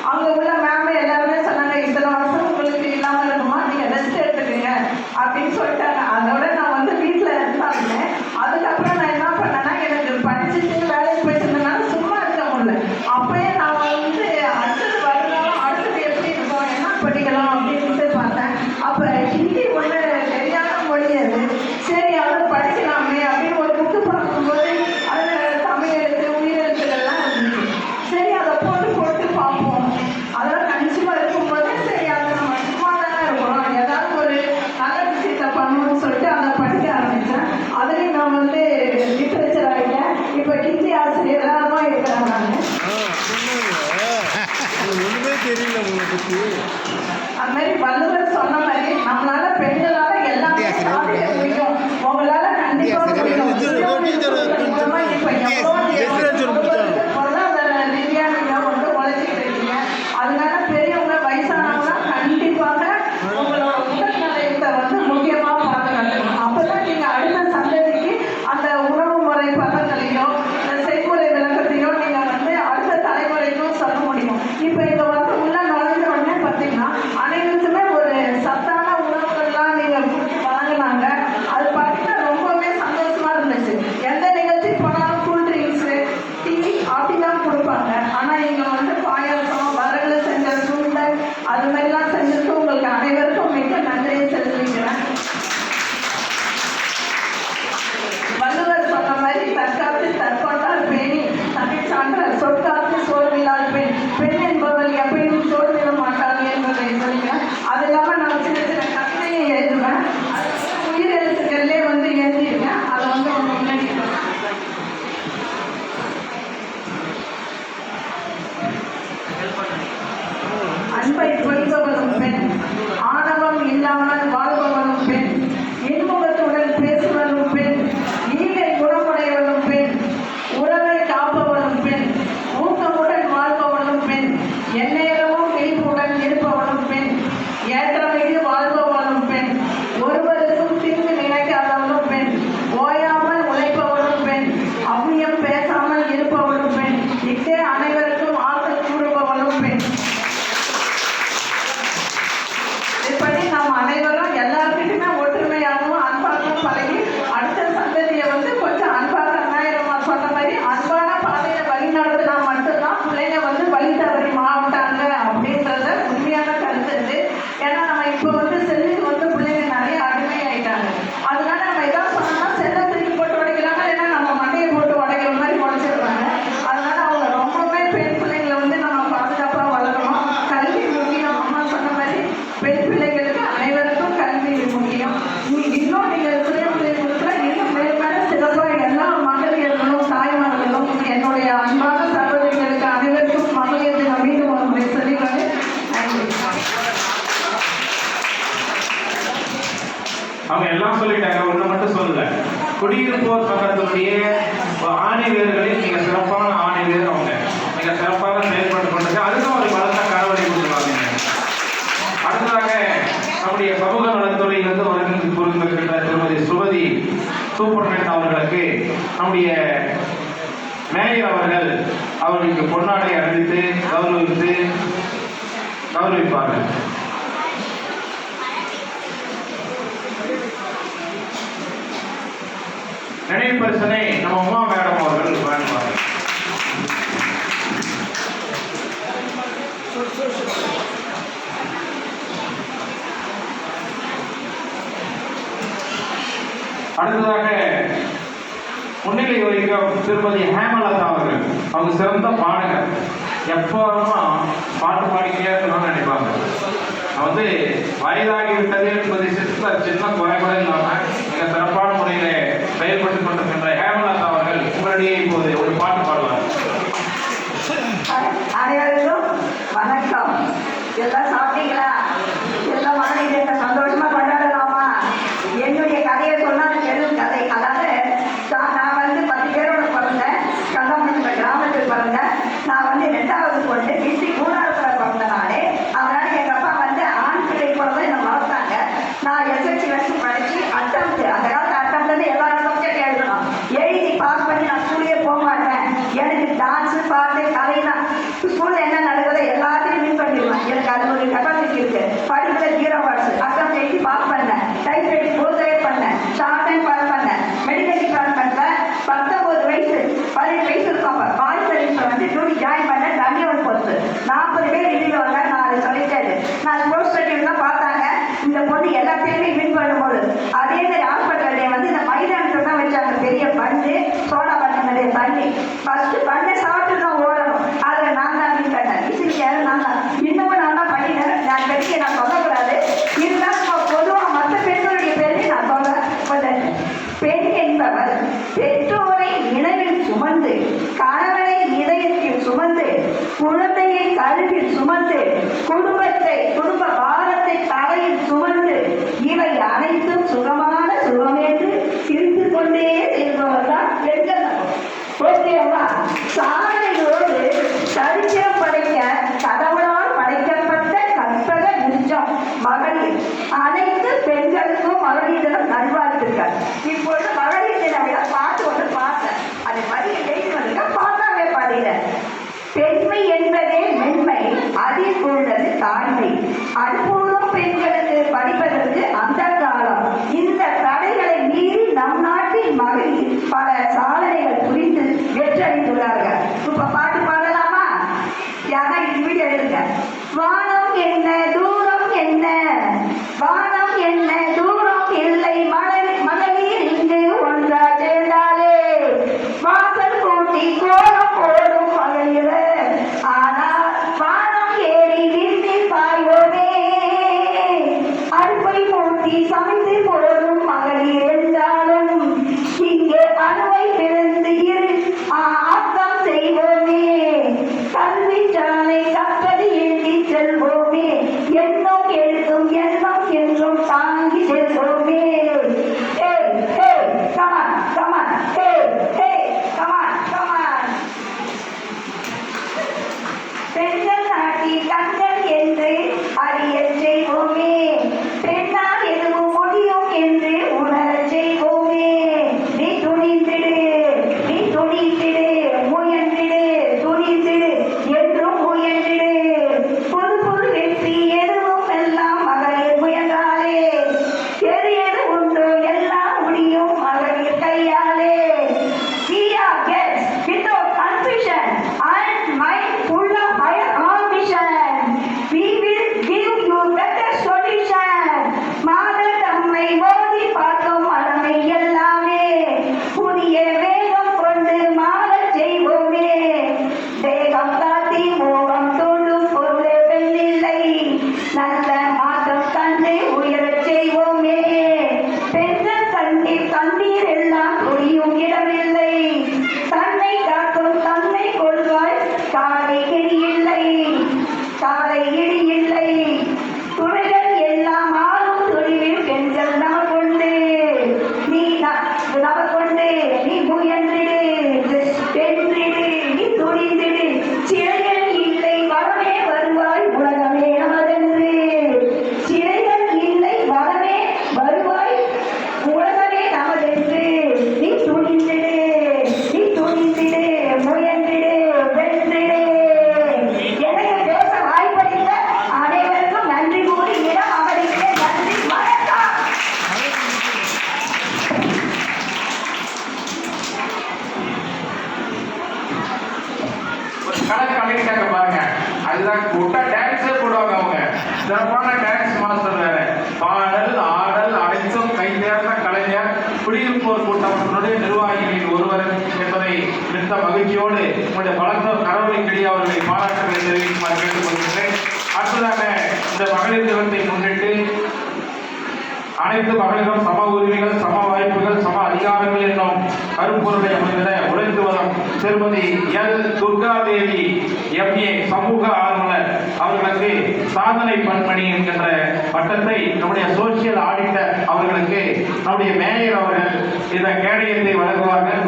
அங்கே உள்ள மேம் எல்லாருமே சொன்னாங்க, இத்தனை வருஷம் உங்களுக்கு இல்லாமல் இருக்குமா, நீங்கள் ரெஸ்ட் எடுத்துக்கீங்க அப்படின்னு சொல்லிட்டாங்க. அதோட நான் வந்து வீட்டில் இருந்தாங்க. அதுக்கப்புறம் நான் என்ன பண்ணேன்னா, எனக்கு படிச்சுட்டு வேலைக்கு போயிட்டு இருந்தேனால சும்மா இருக்க முடியல. அப்பயே நான் வந்து அடுத்தது வரலாம், அடுத்தது எப்படி இருக்கும், என்ன படிக்கலாம் அப்படின்ட்டு பார்த்தேன். அப்போ ஹிந்தி ஒன்று தெரியாத மொழி அது. சரி அதை படிக்கலாமே அப்படின்னு ஒரு புக்கு பார்க்கும்போது அதில் தமிழ் எழுத்து உயிரெழுத்துக்கள்லாம் இருந்துச்சு. சரி அதை போட்டு பார்ப்போம். அதெல்லாம் கன்சியூமாக இருக்கும்போது சரி அதை நம்ம சும்மா தானே இருக்கிறோம், ஏதாவது ஒரு நல்ல விஷயத்தை பண்ணணும்னு சொல்லிட்டு அதை படிக்க ஆரம்பித்தேன். அதுலேயும் நான் வந்து லிட்ரேச்சர் ஆகிட்டேன். இப்போ ஹிந்தி ஆசிரியராக தான் இருக்கிறேன் நான். ஒன்றுமே தெரியல உங்களுக்கு. அது மாதிரி வள்ளுவர் சொன்ன மாதிரி நம்மளால பெண்களால எல்லாமே சாதிக்க முடியும். உங்களால கண்டிப்பா பொருளாதார ரீதியா நீங்க வந்து உழைச்சிட்டு இருக்கீங்க. அதனால பெரியவங்க வயசானவங்க கண்டிப்பாக உங்களோட உடல் நலத்தை வந்து முக்கியமா பாதுகாக்கணும். அப்பதான் நீங்க அடுத்த சந்ததிக்கு அந்த உணவு முறை பதங்களையோ செய்முறை விளக்கத்தையோ நீங்க வந்து அடுத்த தலைமுறைக்கும் சொல்ல முடியும். இப்ப இங்க வந்து உள்ள நுழைஞ்ச உடனே பார்த்தீங்கன்னா அனைவருக்குமே ஒரு சத்தான உணவுகள்லாம் நீங்க வழங்கினாங்க. அது பார்த்தீங்கன்னா ரொம்பவே சந்தோஷமா இருந்துச்சு. எந்த நிகழ்ச்சி போனாலும் கூல் ட்ரிங்க்ஸு, டீ, காஃபிலாம் கொடுப்பாங்க. ஆனால் இங்கே வந்து பாயாசம், வரகு செஞ்ச சுண்டல் அது மாதிரிலாம் செஞ்சுட்டு உங்களுக்கு அனைவருக்கும் மிக நன்றியை செலுத்திக்கிறேன். வள்ளுவர் சொன்ன மாதிரி தற்காத்து தற்கொண்டால் பேணி தமிழ் சான்ற சொற்காத்து சோர்வில்லால் பெண், பெண் என்பவர்கள் எப்படியும் சோர்விட மாட்டாள் என்பதை சொல்லிக்கிறேன். அது இல்லாமல் நான் சின்ன சின்ன கவிதையை எழுதுவேன். உயிர் எழுத்துக்களே வந்து எழுதியிருக்கேன். அதை வந்து அவங்க முன்னாடி அன்பை பொய்ப்பவளும் பெண், ஆணவம் இல்லாமல் வாழ்பவளும் பெண், இன்முகத்துடன் பேசுவதும் பெண், ஈகை குணமுடையவளும் பெண், உறவை காப்பவளும் பெண், ஊக்கமுடன் வாழ்பவளும் பெண், எந்நேரமும் விழிப்புடன் இருப்பவளும் பெண், ஏற்றமிகு வாழ்பவளும் பெண், ஒருவருக்கும் தீங்கு நினைக்காதவளும் பெண், ஓயாமல் உழைப்பவளும் பெண், அவ்வியம் பேசாமல் இருப்பவளும் பெண், இத்தே அனைவருக்கும் ஆற்றல் கூறுபவளும் பெண். இப்படி நாம் அனைவரும் எல்லாருக்கிட்டுமே ஒற்றுமையாகவும் அன்பாகவும் பழகி அடுத்த சந்ததியை வந்து கொஞ்சம் அன்பாக நாயிரமா சொன்ன மாதிரி அன்பான பாதையை வழி நடத்தினா மட்டும்தான் பிள்ளைங்க வந்து வழி தவறி மாட்டாங்க அப்படின்றத உண்மையான கருத்து இது. ஏன்னா நம்ம இப்போ வந்து செல்லுக்கு வந்து பிள்ளைங்க நிறைய அடிமையாயிட்டாங்க. அதனால நம்ம எதாவது சொன்னோம்னா செல்லை தூக்கி போட்டு உடைக்கிறாங்க, ஏன்னா நம்ம மண்டையை போட்டு உடைக்கிற மாதிரி உடைச்சிடுறாங்க. அதனால அவங்க ரொம்பவே பெண் பிள்ளைங்களை வந்து நம்ம பாதுகாப்பாக வளர்க்கணும். கல்வி முக்கியம். அம்மா சொன்ன மாதிரி பெண் பிள்ளைகளுக்கு அனைவருக்கும் கல்வி முக்கியம். இன்னும் நீங்கள் சுயமொழிகளுக்குள்ள இன்னும் மேற்கொள்ள சிறப்பாக எல்லா மகளிர்களும் தாய்மார்களும் என்னுடைய அன்பான சகோதரிகளுக்கு அனைவருக்கும் மகளிர் தினம் மீண்டும் ஒரு முறை சொல்லிக்கொண்டு அவங்க எல்லாம் சொல்லிட்டாங்க. ஒன்று மட்டும் சொல்லல, குடியிருப்போர் சங்கத்தினுடைய ஆணையர்களில் மிக சிறப்பான ஆணையர். அவங்க மிக சிறப்பாக செயல்பட்டு கொண்டிருக்க அதுக்கும் ஒரு பலத்த கரவடை கொடுத்துருவாங்க. அடுத்ததாக நம்முடைய சமூக நலத்துறையிலிருந்து வருகின்ற புரிந்திருக்கின்ற திருமதி சுமதி சூப்பர்நெட் அவர்களுக்கு நம்முடைய மேயர் அவர்கள் அவர்களுக்கு பொன்னாடை அணிவித்து கௌரவிப்பார்கள். நினைவு பரிசனை நம்ம உமா மேடம் அவர்கள் வழங்குவார்கள். அடுத்ததாக முன்னிலை வகிக்க திருமதி ஹேமலதா அவர்கள். அவங்க சிறந்த பாடகர். எப்போதும் பாட்டு பாடிக்கிட்டே இருக்கணும்னு நினைப்பாங்க. வந்து வயதாகிவிட்டது என்பது சின்ன குறைபாடு இல்லாமல் மிக சிறப்பான முறையில் செயல்பட்டுக் கொண்டிருக்கின்ற ஹேமலதா அவர்கள் உங்களிடையே இப்போது ஒரு பாட்டு பாடுவார். அனைவருக்கும் வணக்கம். எல்லாம் சாப்பிட்டீங்களா? எல்லாம் வாங்க சந்தோஷமா கொண்டாடலாமா? என்னுடைய கதையை சொன்னால் பெரும் கதை. அதாவது நான் வந்து 10 பேரோட பிறந்தேன். கங்கமன்ற கிராமத்தில் பிறந்தேன். நான் வந்து 2வது பொண்ணு. வீட்டு 3வது பிறந்த நாளே. அதனால எங்கள் அப்பா வந்து ஆண் பிள்ளை கூட தான் என்னை வளர்த்தாங்க. நான் SSLC வரைக்கும் படித்து அட்டம்ப்ட், அந்த காலத்து அட்டம்ப்ட்லேருந்து எல்லா சப்ஜெக்ட் எழுதணும். எழுதி பாஸ் பண்ணி நான் ஸ்கூலே போக மாட்டேன். எனக்கு டான்ஸு, பாட்டு, கலை தான். ஸ்கூலில் என்ன நடக்குதோ எல்லாத்தையும் அது ஒரு கெப்பாசிட்டி இருக்கு. படிப்புல 0 மார்க்ஸ், அக்கம் எழுதி பாஸ் பண்ணேன், டைப் ரைட்டிங் போஸ்ட் பண்ணேன், ஷார்ட் டைம் பாஸ் பண்ணேன். மெடிக்கல் டிபார்ட்மெண்ட்ல 19 வயசு 18 வயசு இருக்கும். பாய் சர்வீஸ்ல வந்து டியூட்டி ஜாயின் பண்ண தனியார் போஸ்ட் 40 பேர் இடையில வந்தாங்க. நான் சொல்லிட்டேன், நான் ஸ்போர்ட்ஸ் சர்டிஃபிகேட் தான் பார்த்தாங்க. இந்த பொண்ணு எல்லாத்தையுமே வின் பண்ணும்போது அதே மாதிரி ஹாஸ்பிட்டல்ல வந்து இந்த மைதானத்தை தான் வச்சாங்க. பெரிய பண்டு சோடா பண்ண நிறைய தண்ணி ஃபர்ஸ்ட் பண்ணை சாப்பிட்டு தான் ஓடணும். அதில் நான் தான் வின் பண்ணேன். இசிக்காரு நான் தான் இன்னமும் நான் தான் பண்ணினேன். நான் பெரிய நான் சொல்லக்கூடாது, இருந்தாலும் பொதுவாக மற்ற பெண்களுடைய பேரை நான் சொல்றேன். பெண் என்பவர் பெற்றோரை நினைவில் சுமந்து, கணவனை இதயத்தில் சுமந்து, குழந்தையை கருவில் சுமந்து, குடும்ப பாரத்தை தலையில் சுமந்து, இவை அனைத்தும் சுகமான சுகம் என்று சிரித்து கொண்டே செல்பவர் தான் பெண்கள். ஓகேவா? சாதனையோடு சரித்திரம் படைக்க கடவுளால் படைக்கப்பட்ட கற்பக நிஜம் மகளிர். அனைத்து பெண்களுக்கும் மகளிர் தினம் நல்வாழ்த்துக்கள். இப்பொழுது மகளிர் தின விழா பாட்டு ஒன்று பார்த்தேன். அதை பதிவு எழுதி வந்திருக்க பார்த்தாவே பாடுகிறேன். பெண்மை என்பதே மென்மை, அதில் உள்ளது தாய்மை. அற்புதம் பெண்களுக்கு படிப்பதற்கு அந்த காலம். இந்த தடைகளை மீறி நம் நாட்டின் மகளிர் பல சாதனைகள் புரிந்து வெற்றடைந்துள்ளார்கள். இப்ப பாட்டு பாடலாமா? யாரா இது வீடியோ எடுங்க. வானம் என்ன தூரம் என்ன, வானம் என்ன தூரம் இல்லை, மகளிர் இங்கு ஒன்றா சேர்ந்தாலே வாசல் கூட்டி கோலம் போடும் மகளிர். ஆனால் வானம் ஏறி விண்ணில் பாயோமே, அடுப்பை மூட்டி சமைத்து போடும் மகளிர் என்றாலும் இங்கே அணுவை பிறந்து ஆக்கம் செய்வோமே, கல்வி சாலை கற்பது எழுதி செல்வோமே, எண்ணம் எழுதும் எண்ணம் என்றும் தாங்கி செல்வோமே. Come on, come on, hey, come on, come on. பெண்கள் நாட்டி கண்கள் என்று அறியச் செய்வோமே, பெண்ணால் எதுவும் முடியும் என்று உணரச் செய்வோமே. நீ துணிந்திடு, நீ துணிந்திடு, முயன்றிடு, துணிந்திடு என்றும் முயன்றிடு. புது புது வெற்றி எதுவும் எல்லாம் மகளிர் முயன்றாலே, எது எது உண்டோ எல்லாம் முடியும் மகளிர் கையாலே. We are girls without confusion and mind full of higher ambition. We will give you better solution. மாதர் தம்மை ஓதி பார்க்கும் மனமை எல்லாமே புதிய வேகம் கொண்டு மாறச் செய்வோமே. தேகம் காட்டி மோகம் தோன்றும் பொருளே பெண்ணில்லை, நல்ல மாற்றம் கண்டு உயரச் செய்வோமே. பெண்கள் கண்ணீர் எல்லாம் புரியும் இடமில்லை, தன்னை காக்கும் தன்னை கொள்வாய் காலை இடி இல்லை, காலை இடி இல்லை. துறைகள் எல்லாம் ஆளும் துணிவில் பெண்கள் நமக்கொண்டு, நீ நமக்கொண்டு, நீ முயன்றிடு, வென்றிடு, நீ துணிந்திடு. சிறைகள் இல்லை வரமே வருவாய் உலகமே நமதென்று, சிறைகள் இல்லை வரமே வருவாய் உலகமே நமதென்று. நீ துணிந்திடு, நீ துணிந்திடு, முயன்றிடு, வென்றிடு. எனக்கு பேச வாய்ப்பளித்த அனைவருக்கும் நன்றி கூறி இடம் அவருக்கு நன்றி. வணக்கம். கணக்கு அமைக்கிட்டாங்க பாருங்க. அதுதான் விட்டா டான்ஸே போடுவாங்க அவங்க. சிறப்பான டான்ஸ் மாஸ்டர் வேற. பாடல் ஆடல் அனைத்தும் கை தேர்ந்த கலைஞர், குடியிருப்போர் கூட்டமைப்பினுடைய நிர்வாகிகளில் ஒருவர் என்பதை மிக்க மகிழ்ச்சியோடு உங்களுடைய பலத்த கரவொலிக்கிடையே அவர்களை பாராட்டுகளை தெரிவிக்குமாறு கேட்டுக்கொள்கிறேன். அடுத்ததாக இந்த மகளிர் தினத்தை முன்னிட்டு அனைத்து மகளிரும் சம உரிமைகள், சம வாய்ப்புகள், சம அதிகாரங்கள் என்னும் கருப்பொருளை அமைந்த உழைத்து வரும் திருமதி எல் துர்காதேவி MA சமூக ஆர்வலர் அவர்களுக்கு சாதனை பண்பணி என்கின்ற பட்டத்தை நம்முடைய சோசியல் ஆடிட்டர் அவர்களுக்கு நம்முடைய மேயர் அவர்கள் இந்த கேடயத்தை வழங்குவார்கள்.